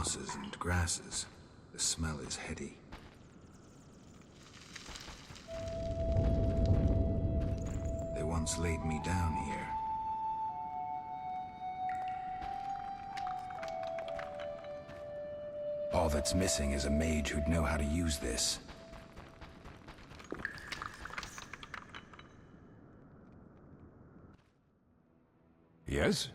mosses and grasses. The smell is heady. They once laid me down here. All that's missing is a mage who'd know how to use this. Yes?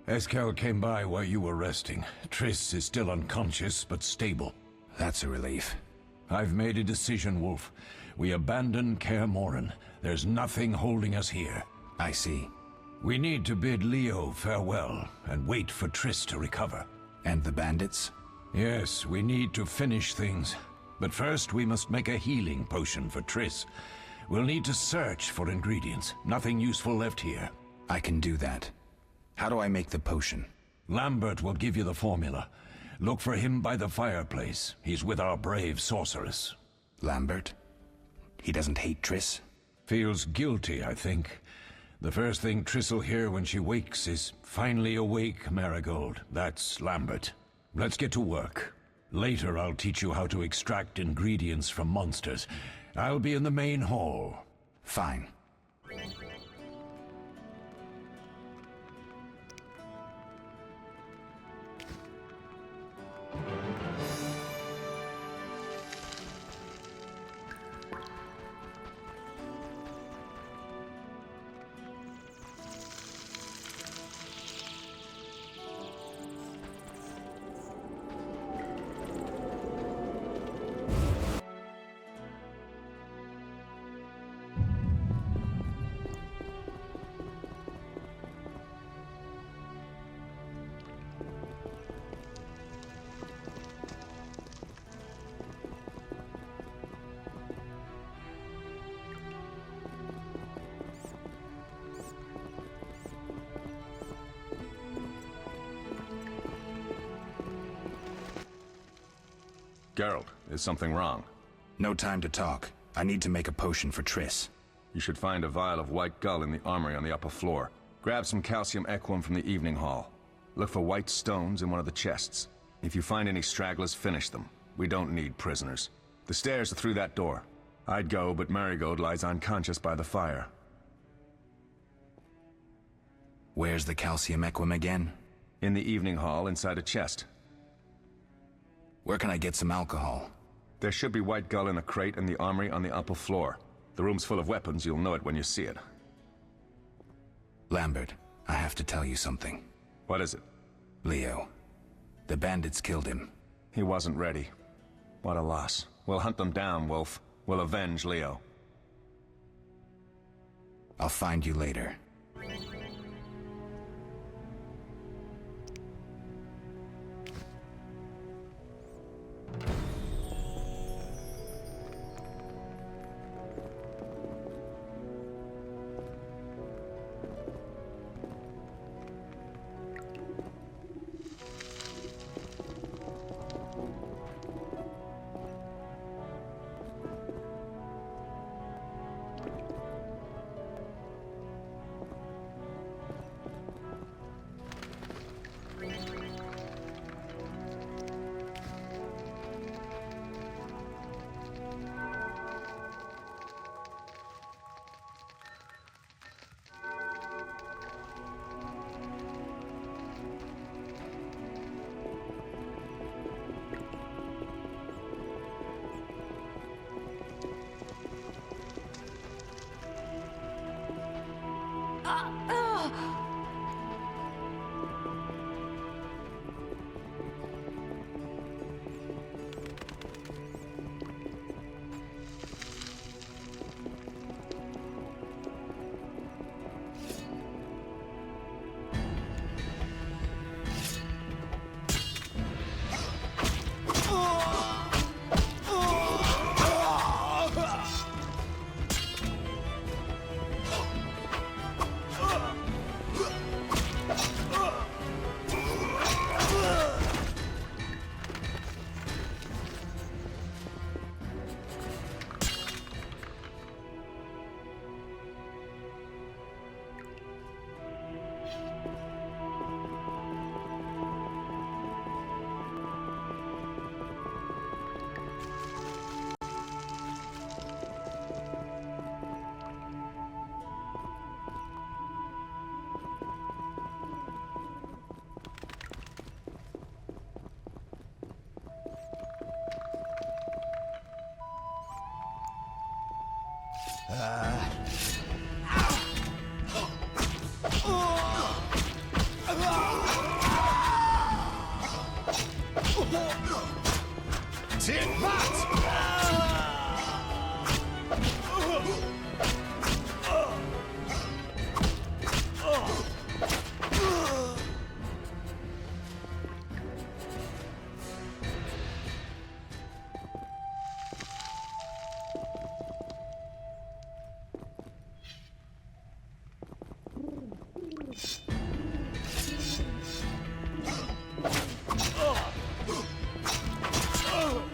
Eskel came by while you were resting. Triss is still unconscious, but stable. That's a relief. I've made a decision, Wolf. We abandon Kaer Morhen. There's nothing holding us here. I see. We need to bid Leo farewell and wait for Triss to recover. And the bandits? Yes, we need to finish things. But first we must make a healing potion for Triss. We'll need to search for ingredients. Nothing useful left here. I can do that. How do I make the potion? Lambert will give you the formula. Look for him by the fireplace. He's with our brave sorceress. Lambert? He doesn't hate Triss? Feels guilty, I think. The first thing Triss will hear when she wakes is, "Finally awake, Marigold." That's Lambert. Let's get to work. Later I'll teach you how to extract ingredients from monsters. I'll be in the main hall. Fine. Geralt, is something wrong? No time to talk. I need to make a potion for Triss. You should find a vial of white gull in the armory on the upper floor. Grab some calcium equum from the evening hall. Look for white stones in one of the chests. If you find any stragglers, finish them. We don't need prisoners. The stairs are through that door. I'd go, but Marigold lies unconscious by the fire. Where's the calcium equum again? In the evening hall, inside a chest. Where can I get some alcohol? There should be white gull in a crate in the armory on the upper floor. The room's full of weapons, you'll know it when you see it. Lambert, I have to tell you something. What is it? Leo. The bandits killed him. He wasn't ready. What a loss. We'll hunt them down, Wolf. We'll avenge Leo. I'll find you later. Take that!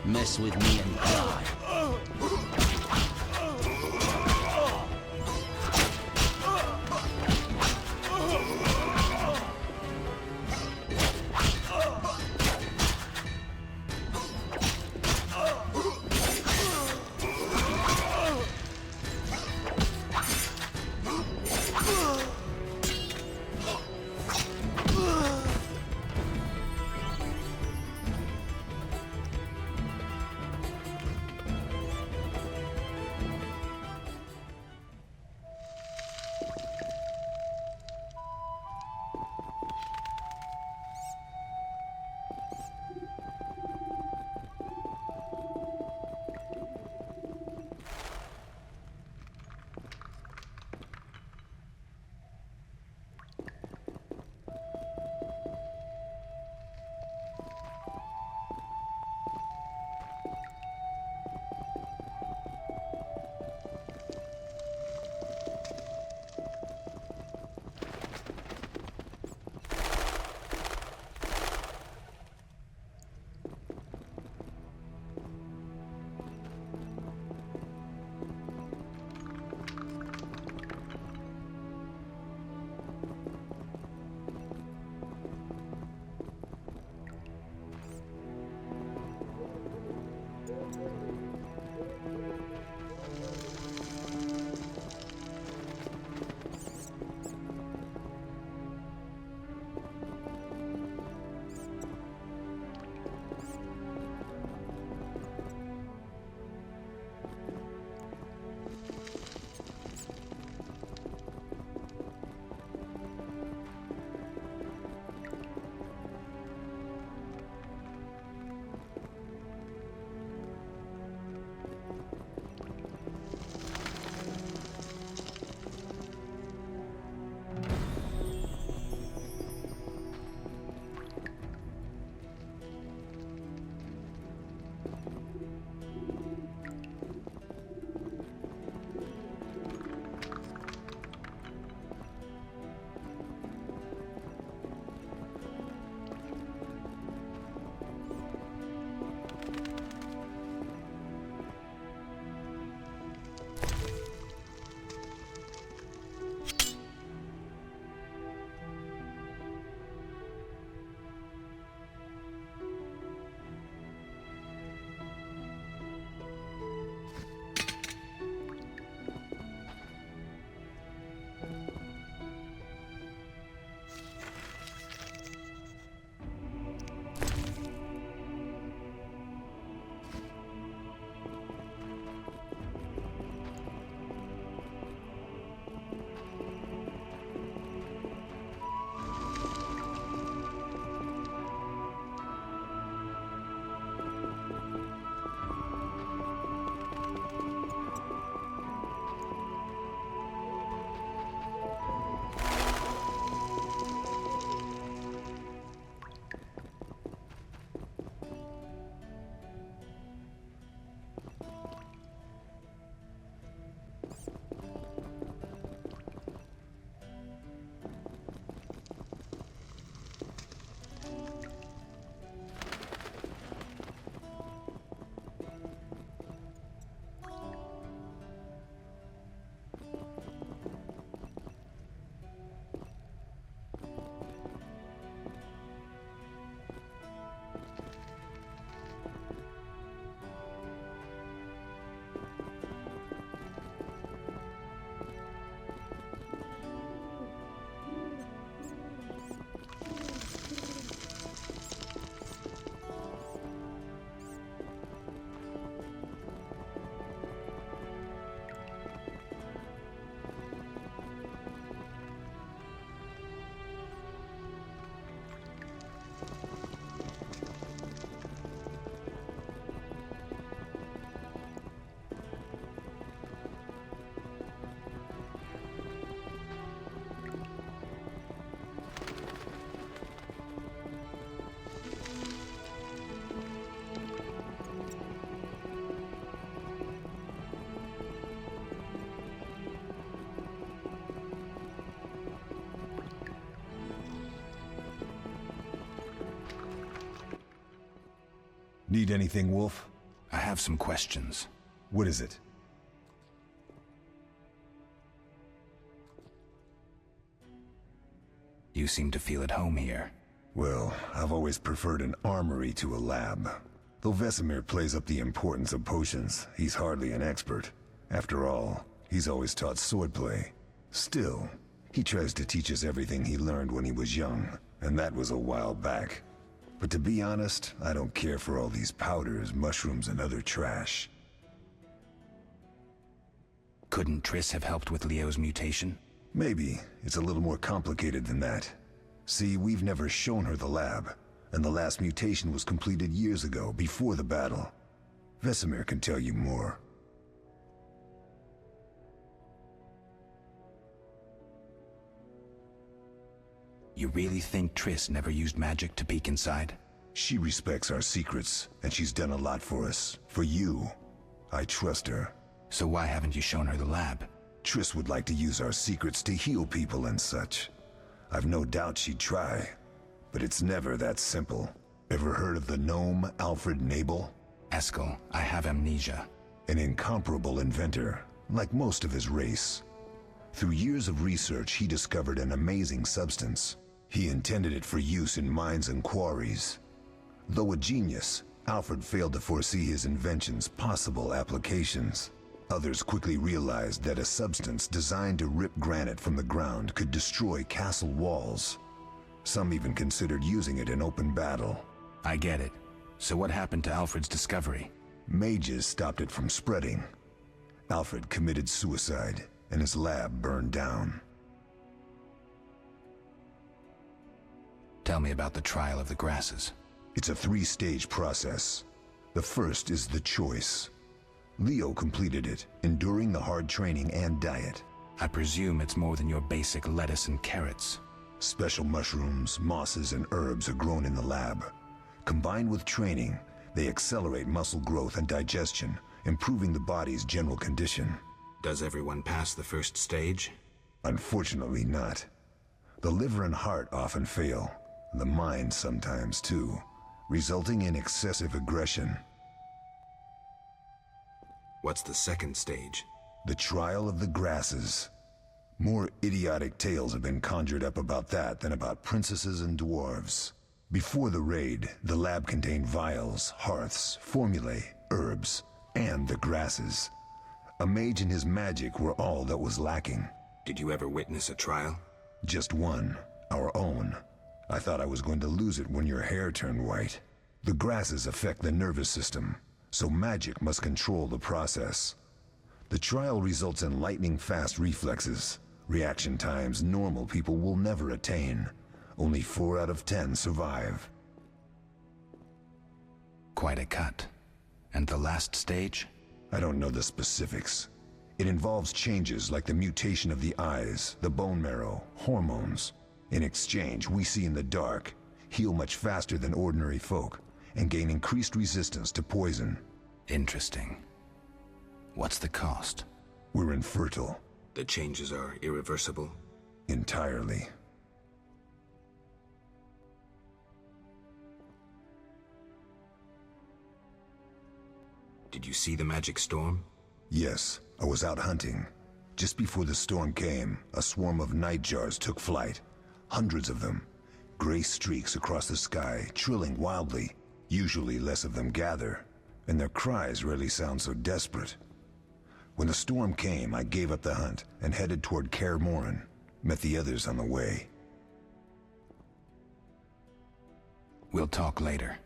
Mess with me and die. Need anything, Wolf? I have some questions. What is it? You seem to feel at home here. Well, I've always preferred an armory to a lab. Though Vesemir plays up the importance of potions, he's hardly an expert. After all, he's always taught swordplay. Still, he tries to teach us everything he learned when he was young, and that was a while back. But to be honest, I don't care for all these powders, mushrooms, and other trash. Couldn't Triss have helped with Leo's mutation? Maybe. It's a little more complicated than that. See, we've never shown her the lab, and the last mutation was completed years ago, before the battle. Vesemir can tell you more. You really think Triss never used magic to peek inside? She respects our secrets, and she's done a lot for us. For you. I trust her. So why haven't you shown her the lab? Triss would like to use our secrets to heal people and such. I've no doubt she'd try, but it's never that simple. Ever heard of the gnome Alfred Nabel? Eskel, I have amnesia. An incomparable inventor, like most of his race. Through years of research, he discovered an amazing substance. He intended it for use in mines and quarries. Though a genius, Alfred failed to foresee his invention's possible applications. Others quickly realized that a substance designed to rip granite from the ground could destroy castle walls. Some even considered using it in open battle. I get it. So what happened to Alfred's discovery? Mages stopped it from spreading. Alfred committed suicide, and his lab burned down. Tell me about the trial of the grasses. It's a three-stage process. The first is the choice. Leo completed it, enduring the hard training and diet. I presume it's more than your basic lettuce and carrots. Special mushrooms, mosses, and herbs are grown in the lab. Combined with training, they accelerate muscle growth and digestion, improving the body's general condition. Does everyone pass the first stage? Unfortunately not. The liver and heart often fail. The mind sometimes too, resulting in excessive aggression. What's the second stage? The trial of the grasses. More idiotic tales have been conjured up about that than about princesses and dwarves. Before the raid, the lab contained vials, hearths, formulae, herbs, and the grasses. A mage and his magic were all that was lacking. Did you ever witness a trial? Just one, our own. I thought I was going to lose it when your hair turned white. The grasses affect the nervous system, so magic must control the process. The trial results in lightning-fast reflexes, reaction times normal people will never attain. Only 4 out of 10 survive. Quite a cut. And the last stage? I don't know the specifics. It involves changes like the mutation of the eyes, the bone marrow, hormones. In exchange, we see in the dark, heal much faster than ordinary folk, and gain increased resistance to poison. Interesting. What's the cost? We're infertile. The changes are irreversible? Entirely. Did you see the magic storm? Yes, I was out hunting. Just before the storm came, a swarm of nightjars took flight. Hundreds of them. Gray streaks across the sky, trilling wildly. Usually less of them gather, and their cries rarely sound so desperate. When the storm came, I gave up the hunt and headed toward Kaer Morhen. Met the others on the way. We'll talk later.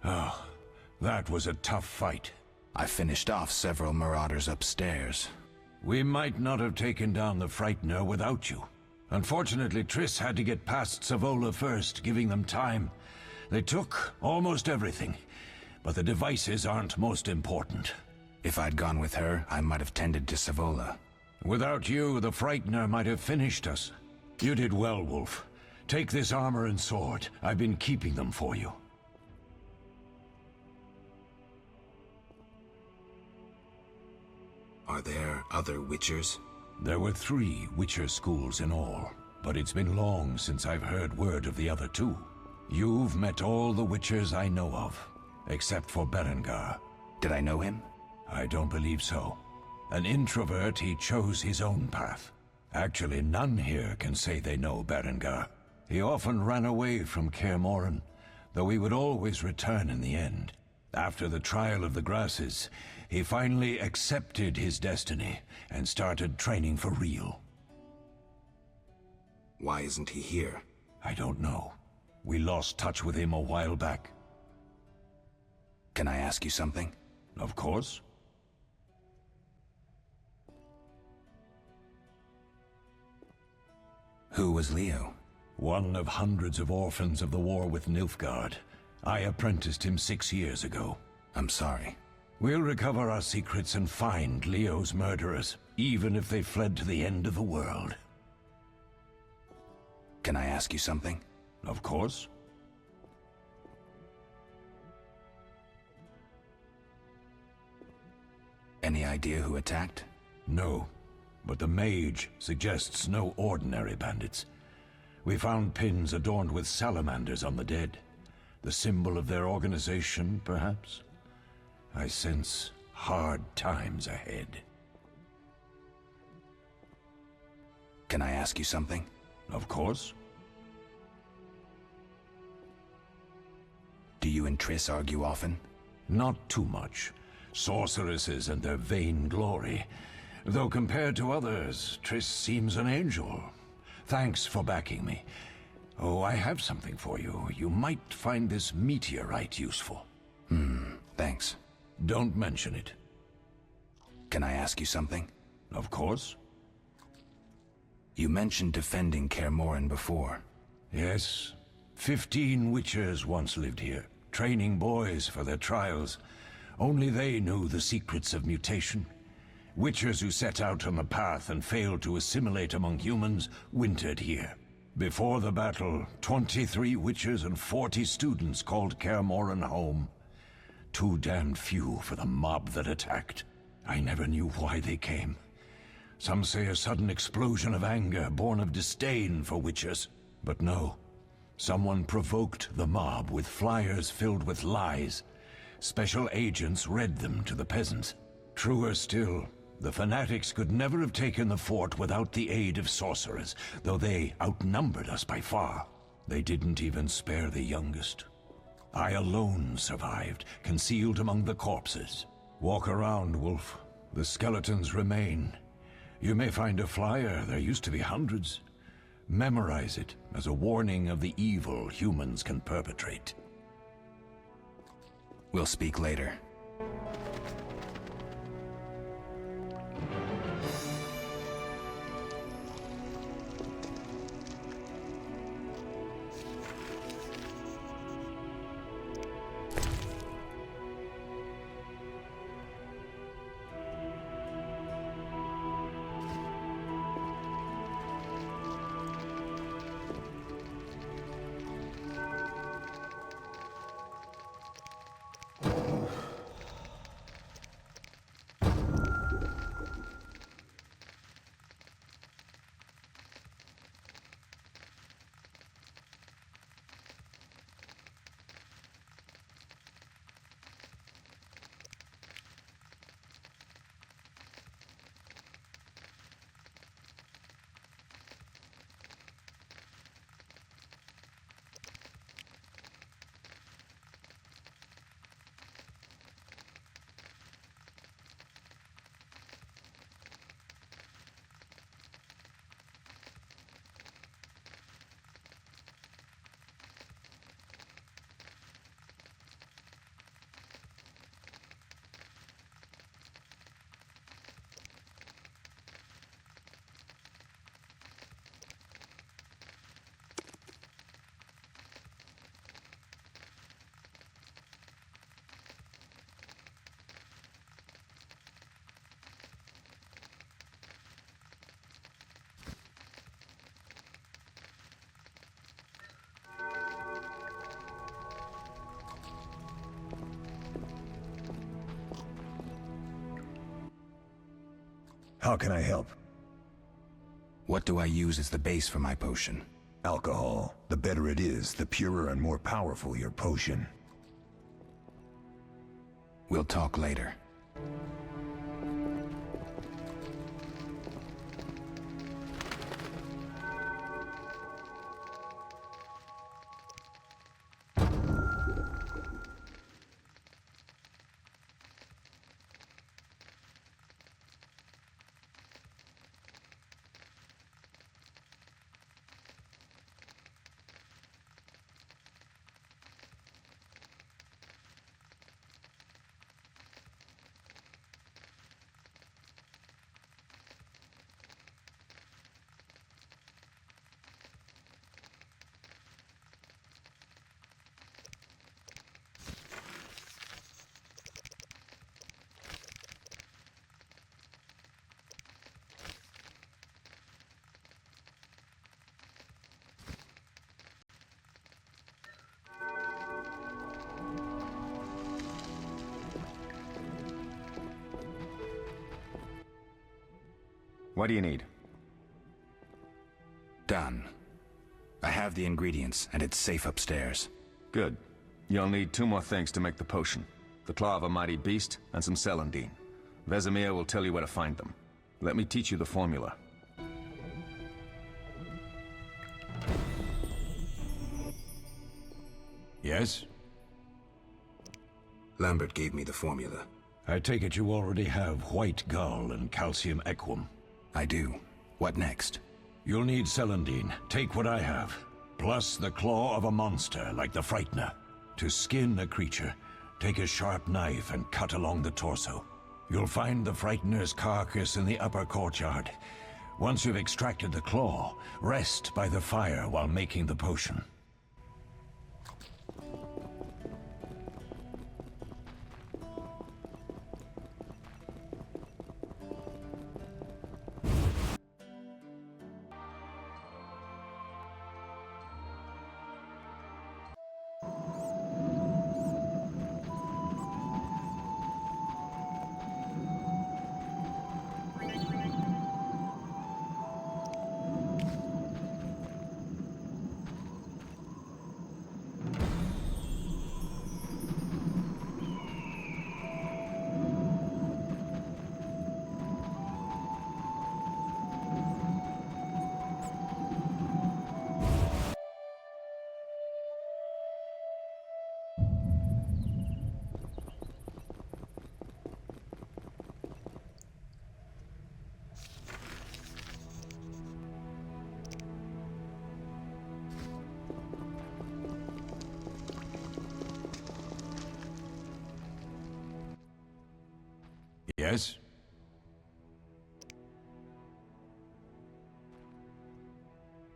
Oh, that was a tough fight. I finished off several marauders upstairs. We might not have taken down the frightener without you. Unfortunately, Triss had to get past Savola first, giving them time. They took almost everything, but the devices aren't most important. If I'd gone with her, I might have tended to Savola. Without you, the frightener might have finished us. You did well, Wolf. Take this armor and sword. I've been keeping them for you. Are there other Witchers? There were 3 Witcher schools in all, but it's been long since I've heard word of the other 2. You've met all the Witchers I know of, except for Berengar. Did I know him? I don't believe so. An introvert, he chose his own path. Actually, none here can say they know Berengar. He often ran away from Kaer Morhen, though he would always return in the end. After the trial of the grasses, he finally accepted his destiny and started training for real. Why isn't he here? I don't know. We lost touch with him a while back. Can I ask you something? Of course. Who was Leo? One of hundreds of orphans of the war with Nilfgaard. I apprenticed him 6 years ago. I'm sorry. We'll recover our secrets and find Leo's murderers, even if they fled to the end of the world. Can I ask you something? Of course. Any idea who attacked? No, but the mage suggests no ordinary bandits. We found pins adorned with salamanders on the dead. The symbol of their organization, perhaps? I sense hard times ahead. Can I ask you something? Of course. Do you and Triss argue often? Not too much. Sorceresses and their vain glory. Though compared to others, Triss seems an angel. Thanks for backing me. Oh, I have something for you. You might find this meteorite useful. Thanks. Don't mention it. Can I ask you something? Of course. You mentioned defending Kaer Morhen before. Yes. 15 Witchers once lived here, training boys for their trials. Only they knew the secrets of mutation. Witchers who set out on the path and failed to assimilate among humans wintered here. Before the battle, 23 Witchers and 40 students called Kaer Morhen home. Too damn few for the mob that attacked. I never knew why they came. Some say a sudden explosion of anger born of disdain for Witchers. But no. Someone provoked the mob with flyers filled with lies. Special agents read them to the peasants. Truer still, the fanatics could never have taken the fort without the aid of sorcerers, though they outnumbered us by far. They didn't even spare the youngest. I alone survived, concealed among the corpses. Walk around, Wolf. The skeletons remain. You may find a flyer, there used to be hundreds. Memorize it as a warning of the evil humans can perpetrate. We'll speak later. How can I help? What do I use as the base for my potion? Alcohol. The better it is, the purer and more powerful your potion. We'll talk later. What do you need? Done. I have the ingredients, and it's safe upstairs. Good. You'll need 2 more things to make the potion. The claw of a mighty beast, and some celandine. Vesemir will tell you where to find them. Let me teach you the formula. Yes? Lambert gave me the formula. I take it you already have white gull and calcium equum. I do. What next? You'll need celandine. Take what I have. Plus the claw of a monster, like the frightener. To skin a creature, take a sharp knife and cut along the torso. You'll find the frightener's carcass in the upper courtyard. Once you've extracted the claw, rest by the fire while making the potion. Yes?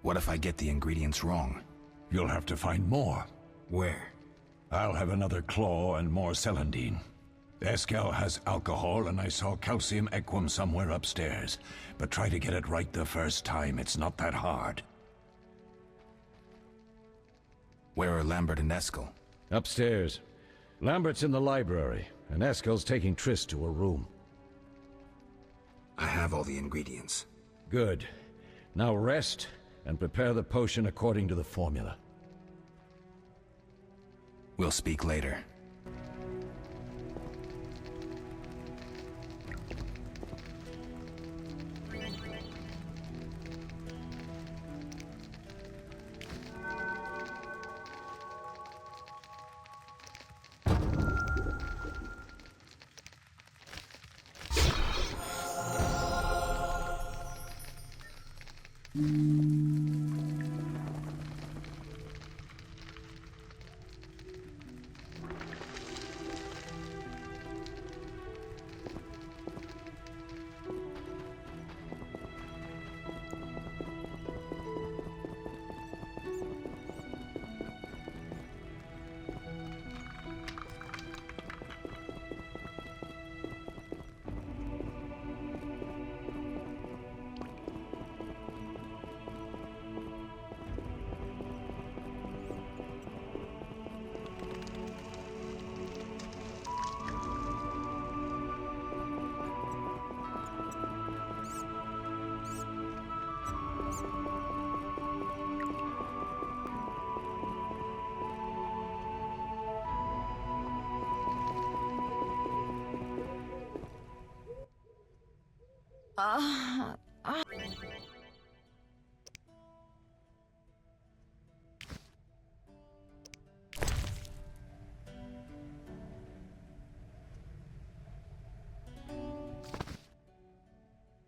What if I get the ingredients wrong? You'll have to find more. Where? I'll have another claw and more celandine. Eskel has alcohol, and I saw calcium equum somewhere upstairs. But try to get it right the first time. It's not that hard. Where are Lambert and Eskel? Upstairs. Lambert's in the library, and Eskel's taking Triss to her room. I have all the ingredients. Good. Now rest, and prepare the potion according to the formula. We'll speak later.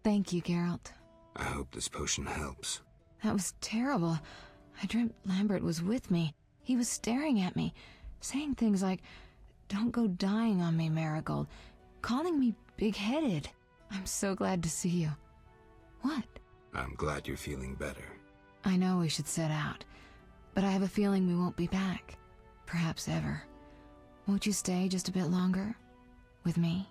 Thank you, Geralt. I hope this potion helps. That was terrible. I dreamt Lambert was with me. He was staring at me, saying things like, "Don't go dying on me, Marigold," calling me big-headed. I'm so glad to see you. What? I'm glad you're feeling better. I know we should set out, but I have a feeling we won't be back. Perhaps ever. Won't you stay just a bit longer? With me?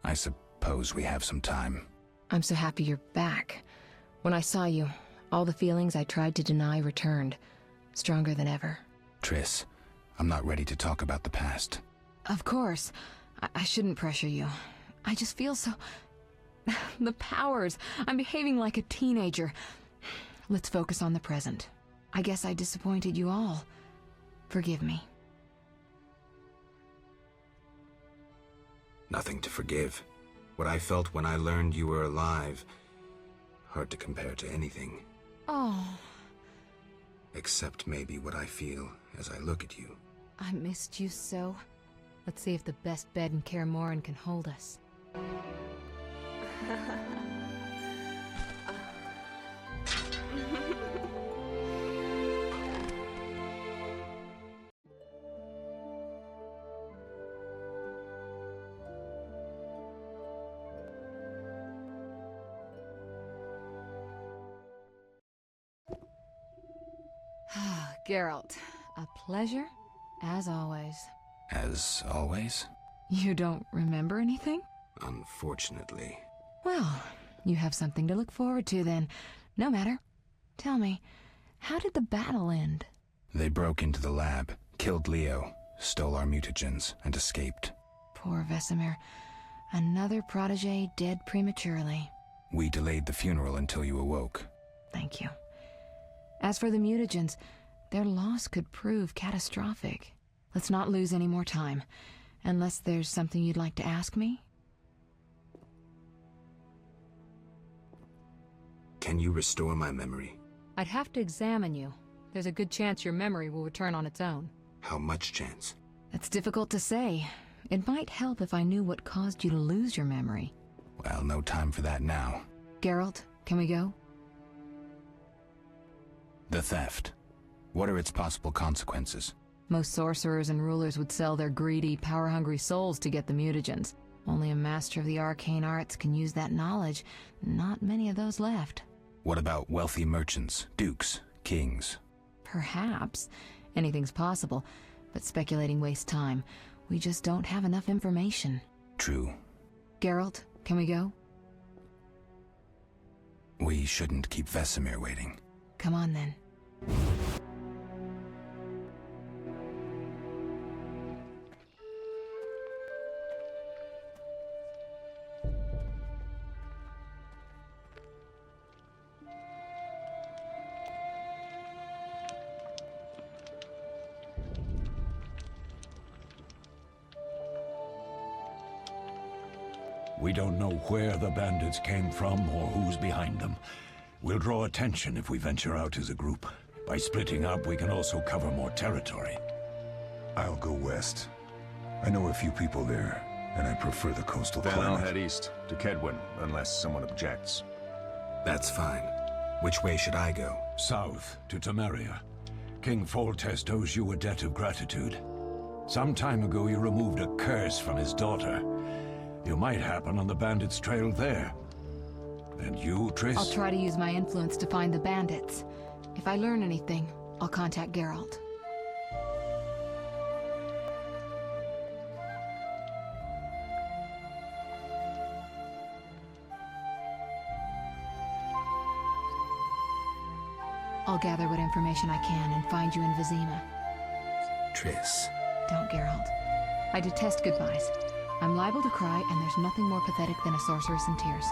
I suppose we have some time. I'm so happy you're back. When I saw you, all the feelings I tried to deny returned, stronger than ever. Triss, I'm not ready to talk about the past. Of course. I shouldn't pressure you. I just feel so... The powers. I'm behaving like a teenager. Let's focus on the present. I guess I disappointed you all. Forgive me. Nothing to forgive. What I felt when I learned you were alive, hard to compare to anything. Oh, Except maybe what I feel as I look at you. I missed you so. Let's see if the best bed in Kaer Morhen can hold us. Geralt, a pleasure, as always. As always? You don't remember anything? Unfortunately. Well, you have something to look forward to then. No matter. Tell me, how did the battle end? They broke into the lab, killed Leo, stole our mutagens, and escaped. Poor Vesemir. Another protege dead prematurely. We delayed the funeral until you awoke. Thank you. As for the mutagens, their loss could prove catastrophic. Let's not lose any more time. Unless there's something you'd like to ask me? Can you restore my memory? I'd have to examine you. There's a good chance your memory will return on its own. How much chance? That's difficult to say. It might help if I knew what caused you to lose your memory. Well, no time for that now. Geralt, can we go? The theft. What are its possible consequences? Most sorcerers and rulers would sell their greedy, power-hungry souls to get the mutagens. Only a master of the arcane arts can use that knowledge. Not many of those left. What about wealthy merchants, dukes, kings? Perhaps. Anything's possible, but speculating wastes time. We just don't have enough information. True. Geralt, can we go? We shouldn't keep Vesemir waiting. Come on then. We don't know where the bandits came from or who's behind them. We'll draw attention if we venture out as a group. By splitting up, we can also cover more territory. I'll go west. I know a few people there, and I prefer the coastal Then I'll climate. head east, to Kedwin, unless someone objects. That's fine. Which way should I go? South, to Temeria. King Foltest owes you a debt of gratitude. Some time ago you removed a curse from his daughter. You might happen on the bandits' trail there. And you, Triss? I'll try to use my influence to find the bandits. If I learn anything, I'll contact Geralt. I'll gather what information I can and find you in Vizima. Triss. Don't, Geralt. I detest goodbyes. I'm liable to cry, and there's nothing more pathetic than a sorceress in tears.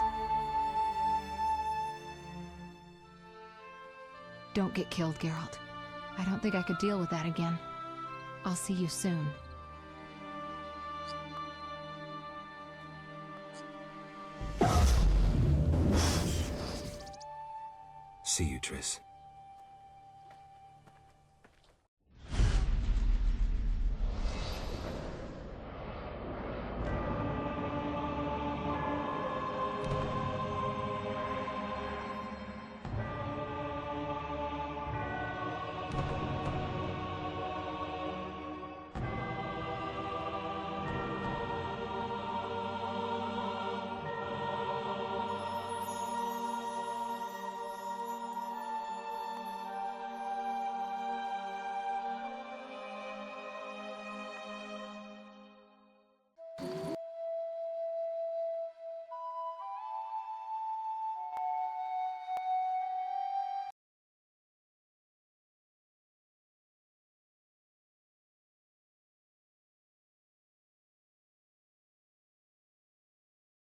Don't get killed, Geralt. I don't think I could deal with that again. I'll see you soon. Triss.